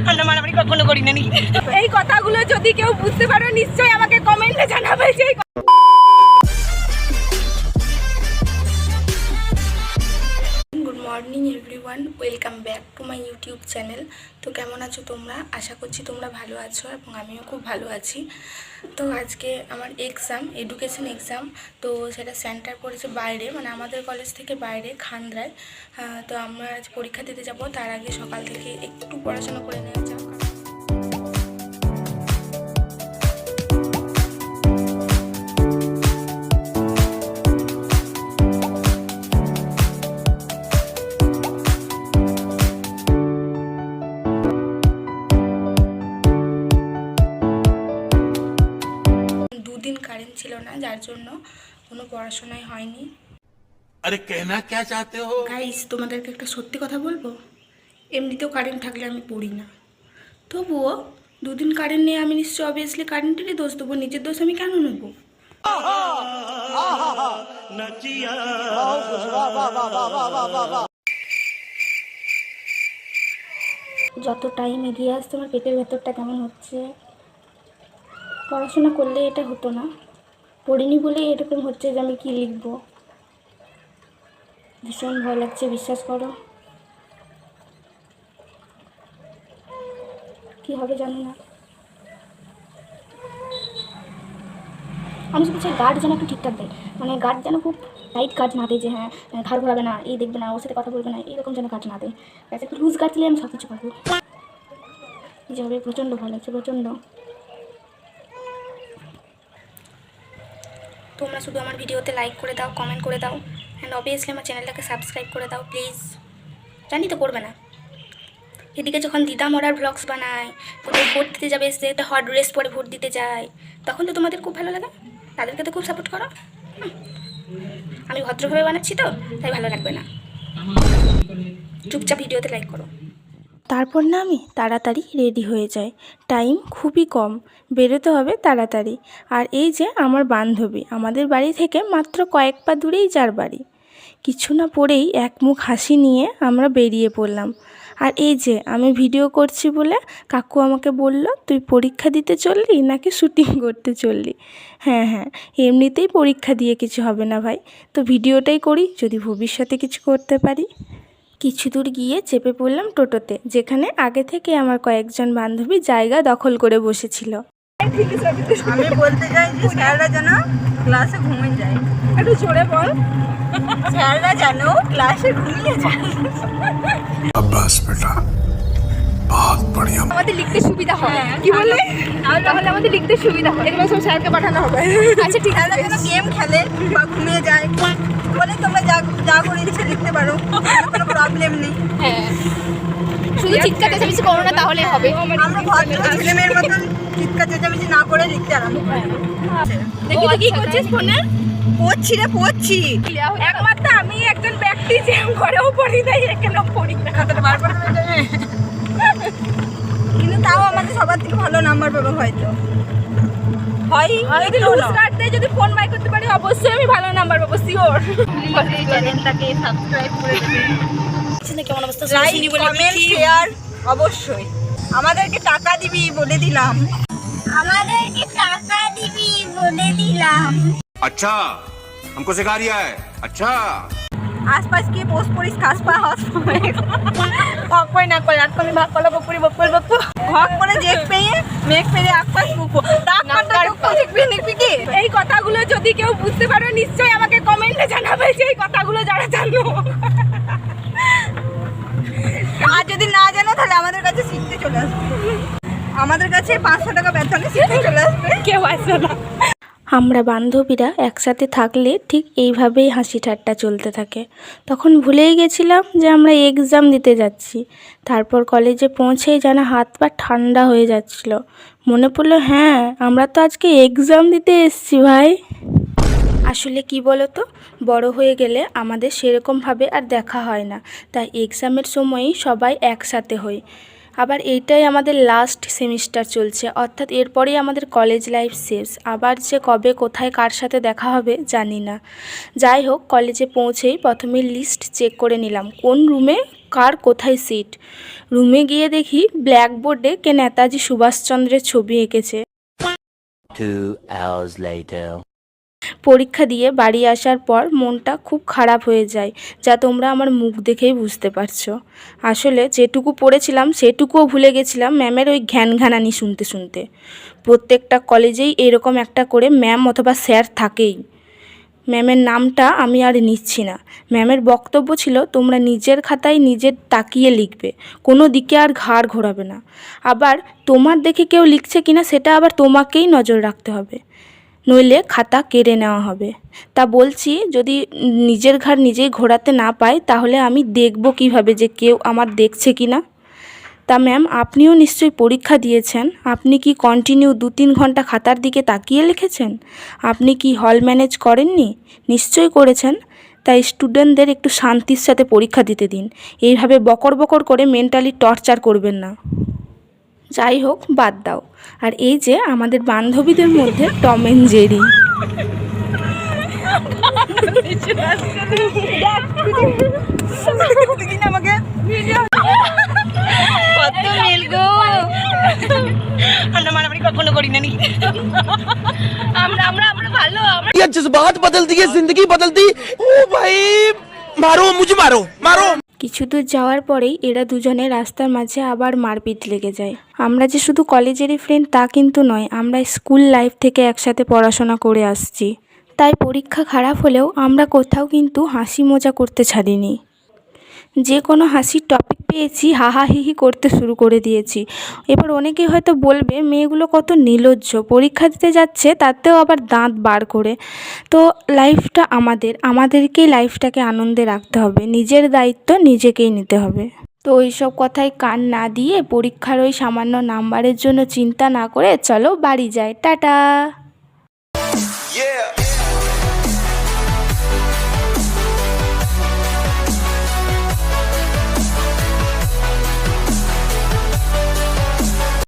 আমরা মারামারি কখনো করি না। এই কথাগুলো যদি কেউ বুঝতে পারো নিশ্চয়ই আমাকে কমেন্টে জানাবে। যে good morning everyone, welcome back to my YouTube channel. তো কেমন আছো তোমরা? আশা করছি তোমরা ভালো আছো এবং আমিও খুব ভালো আছি। তো আজকে আমার এক্সাম, এডুকেশন এক্সাম। তো সেটা সেন্টার পড়েছে বাইরে, মানে আমাদের কলেজ থেকে বাইরে, খান্দ্রায়। তো আমরা আজ পরীক্ষা দিতে যাব। তার আগে সকাল থেকে একটু পড়াশোনা করে নেওয়া যাক। দুদিন কারেন্ট ছিল না, যার জন্য কোনো পড়াশোনাই হয়নি। আরে কেনা কে চাতে হো গাইস, তোমাদেরকে একটা সত্যি কথা বলবো, এমনিতেও কারেন্ট থাকলে আমি পড়ি না, তবুও দুদিন কারেন্ট নেই। আমি নিশ্চয়ই অবভিয়াসলি কারেন্টেরই দোষ দেবো, নিজের দোষ আমি কেন নেবো? যত টাইম এগিয়ে আসছে আমার পেটের ভেতরটা কেমন হচ্ছে। পড়াশোনা করলে এটা হতো না, পড়িনি বলেই এরকম হচ্ছে যে আমি কী লিখবো। ভীষণ ভয় লাগছে, বিশ্বাস করো। কী হবে জানি না। আমি শুধু চাই গার্ড যেন একটু ঠিকঠাক দেয়, মানে গার্ড যেন খুব টাইট গার্ড না দেয়, যে হ্যাঁ ঘাড় ঘোরাবে না, এই দেখবে না, ওর সাথে কথা বলবে না, এইরকম যেন গার্ড না দেয়। একটু লুজ গার্ড দিলে আমি সব কিছু পারবো। কী হবে, প্রচণ্ড ভয় লাগছে, প্রচণ্ড। তোমরা শুধু আমার ভিডিওতে লাইক করে দাও, কমেন্ট করে দাও, অ্যান্ড অবভিয়াসলি আমার চ্যানেলটাকে সাবস্ক্রাইব করে দাও প্লিজ। জানি তো করবে না। এদিকে যখন দিদা মরার ব্লগস বানায়, কোথায় ভোট দিতে যাবে, সে একটা হট ড্রেস পরে ভোট দিতে যায়, তখন তো তোমাদের খুব ভালো লাগে, তাদেরকে তো খুব সাপোর্ট করো। আমি ভদ্রভাবে বানাচ্ছি তো, তাই ভালো লাগবে না। চুপচাপ ভিডিওতে লাইক করো। তারপর না আমি তাড়াতাড়ি রেডি হয়ে যাই। টাইম খুবই কম, বেরোতে হবে তাড়াতাড়ি। আর এই যে আমার বান্ধবী, আমাদের বাড়ি থেকে মাত্র কয়েক পা দূরেই যার বাড়ি, কিছু না পড়েই এক মুখ হাসি নিয়ে আমরা বেরিয়ে পড়লাম। আর এই যে আমি ভিডিও করছি বলে কাকু আমাকে বলল, তুই পরীক্ষা দিতে চললি নাকি শ্যুটিং করতে চললি? হ্যাঁ হ্যাঁ, এমনিতেই পরীক্ষা দিয়ে কিছু হবে না ভাই, তো ভিডিওটাই করি, যদি ভবিষ্যতে কিছু করতে পারি। কিছু দূর গিয়ে চেপে পড়লাম টোটোতে, যেখানে আগে থেকে আমার কয়েকজন বান্ধবী জায়গা দখল করে বসেছিল। আমি বলতে চাই যে স্যাররা যেন ক্লাসে ঘুমিয়ে যায়। একটু জোরে বল। স্যাররা যেন ক্লাসে ঘুমিয়ে যায়। আব্বাস বেটা বহুত বড়িয়া। আমাদের লিখতে সুবিধা হয়, কি বলে? তাহলে আমাদের লিখতে সুবিধা হয়, এগুলো সব স্যারকে পাঠানো হবে। আচ্ছা ঠিক আছে। যেন গেম খেলে বা ঘুমিয়ে যায়, বলে তোমরা যা করে ইচ্ছে লিখতে পারো, কোনো প্রবলেম নেই। হ্যাঁ, শুধু চিৎকার চেঁচামেচি করো না, তাহলে হবে। আমরা ভদ্র ছেলেমেয়ের মতন চিৎকার চেঁচামেচি না করে লিখতে আরম্ভ করি। দেখি তুই কি করছিস ফোনে? পড়ছি রে, পড়ছি। একমাত্র আমি একজন ব্যক্তি যে ঘরেও পড়ি নাই, এখানেও পড়ি না। কিন্তু তাও আমাদের সবার থেকে ভালো নাম্বার পাবো হয়তো। যদি লুজ কার্ড দেয়, যদি ফোন বাই করতে পারি, অবশ্যই আমি ভালো নাম্বার পাবো, শিওর। এই চ্যানেলটাকে সাবস্ক্রাইব করে দেবে। কেমন অবস্থা? লাইক, কমেন্ট, শেয়ার অবশ্যই। আমাদেরকে টাকা দিবি বলে দিলাম। আমাদেরকে টাকা দিবি বলে দিলাম। अच्छा हमको सिखा रिया है अच्छा। আশপাশ কি পোস্ট করিস, খাস পা হস হক কই না কই, আটকনি ভাগ কলা বকুরি বকুল বকু হক করে জেক পেয়ে মেক পেরে আশপাশ বুকু তাক করতে কোচিক পিনিক পিকি। এই কথাগুলো যদি কেউ বুঝতে পারো নিশ্চয়ই আমাকে কমেন্টে জানাবে, যে এই কথাগুলো যারা জানো। আর যদি না জানো তাহলে আমাদের কাছে শিখতে চলে আসবে। আমাদের কাছে 500 টাকা বেতনে শিখতে চলে আসবে, কেউ আসবে না। আমরা বান্ধবীরা একসাথে থাকলে ঠিক এইভাবেই হাসি ঠাট্টা চলতে থাকে। তখন ভুলেই গেছিলাম যে আমরা এক্সাম দিতে যাচ্ছি। তারপর কলেজে পৌঁছেই যেন হাত পা ঠান্ডা হয়ে যাচ্ছিল। মনে পড়লো, হ্যাঁ আমরা তো আজকে এক্সাম দিতে এসেছি ভাই। আসলে কি বলো তো, বড় হয়ে গেলে আমাদের সেরকমভাবে আর দেখা হয় না, তাই এক্সামের সময়ই সবাই একসাথে হই। আবার এইটাই আমাদের লাস্ট সেমিস্টার চলছে, অর্থাৎ এরপরেই আমাদের কলেজ লাইফ শেষ। আবার যে কবে কোথায় কার সাথে দেখা হবে জানি না। যাই হোক, কলেজে পৌঁছেই প্রথমে লিস্ট চেক করে নিলাম কোন রুমে কার কোথায় সিট। রুমে গিয়ে দেখি ব্ল্যাকবোর্ডে কে নেতাজি সুভাষচন্দ্রের ছবি এঁকেছে। 2 hours later. পরীক্ষা দিয়ে বাড়ি আসার পর মনটা খুব খারাপ হয়ে যায়, যা তোমরা আমার মুখ দেখেই বুঝতে পারছো। আসলে যেটুকু পড়েছিলাম সেটুকুও ভুলে গেছিলাম ম্যামের ওই ঘ্যানঘ্যানানি শুনতে শুনতে। প্রত্যেকটা কলেজেই এরকম একটা করে ম্যাম অথবা স্যার থাকেই। ম্যামের নামটা আমি আর নিচ্ছি না। ম্যামের বক্তব্য ছিল তোমরা নিজের খাতায় নিজের তাকিয়ে লিখবে, কোনো দিকে আর ঘাড় ঘোরাবে না। আবার তোমার দেখে কেউ লিখছে কিনা সেটা আবার তোমাকেই নজর রাখতে হবে, নইলে খাতা কেড়ে নেওয়া হবে। তা বলছি, যদি নিজের ঘাড় নিজেই ঘোরাতে না পাই তাহলে আমি দেখব কিভাবে যে কেউ আমার দেখছে কি না? তা ম্যাম, আপনিও নিশ্চয়ই পরীক্ষা দিয়েছেন। আপনি কি কন্টিনিউ 2-3 ঘন্টা খাতার দিকে তাকিয়ে লিখেছেন? আপনি কি হল ম্যানেজ করেননি? নিশ্চয়ই করেছেন। তাই স্টুডেন্টদের একটু শান্তির সাথে পরীক্ষা দিতে দিন। এইভাবে বকর বকর করে মেন্টালি টর্চার করবেন না। যাই হোক, বাদ দাও। আর এই যে আমাদের বান্ধবীদের মধ্যে টম অ্যান্ড জেরি। আমাকে কত মিল গো, আমরা মারামারি কখনো করি না নাকি? আমরা আমরা আমরা ভালো, আমরা ये जज्बात बदलती है, जिंदगी बदलती। ओ भाई मारो, मुझे मारो मारो। কিছু দূর যাওয়ার পরেই এরা দুজনে রাস্তার মাঝে আবার মারপিট লেগে যায়। আমরা যে শুধু কলেজেরই ফ্রেন্ড তা কিন্তু নয়, আমরা স্কুল লাইফ থেকে একসাথে পড়াশোনা করে আসছি। তাই পরীক্ষা খারাপ হলেও আমরা কোথাও কিন্তু হাসি মজা করতে ছাড়িনি। যে কোনো হাসির টপিক পেয়েছি হাহাহিহি করতে শুরু করে দিয়েছি। এবার অনেকেই হয়তো বলবে মেয়েগুলো কত নির্লজ্জ, পরীক্ষা দিতে যাচ্ছে তাতেও আবার দাঁত বার করে। তো লাইফটা আমাদেরকেই লাইফটাকে আনন্দে রাখতে হবে, নিজের দায়িত্ব নিজেকেই নিতে হবে। তো ওইসব কথায় কান না দিয়ে পরীক্ষার ওই সামান্য নাম্বারের জন্য চিন্তা না করে চলো বাড়ি যাই। টাটা।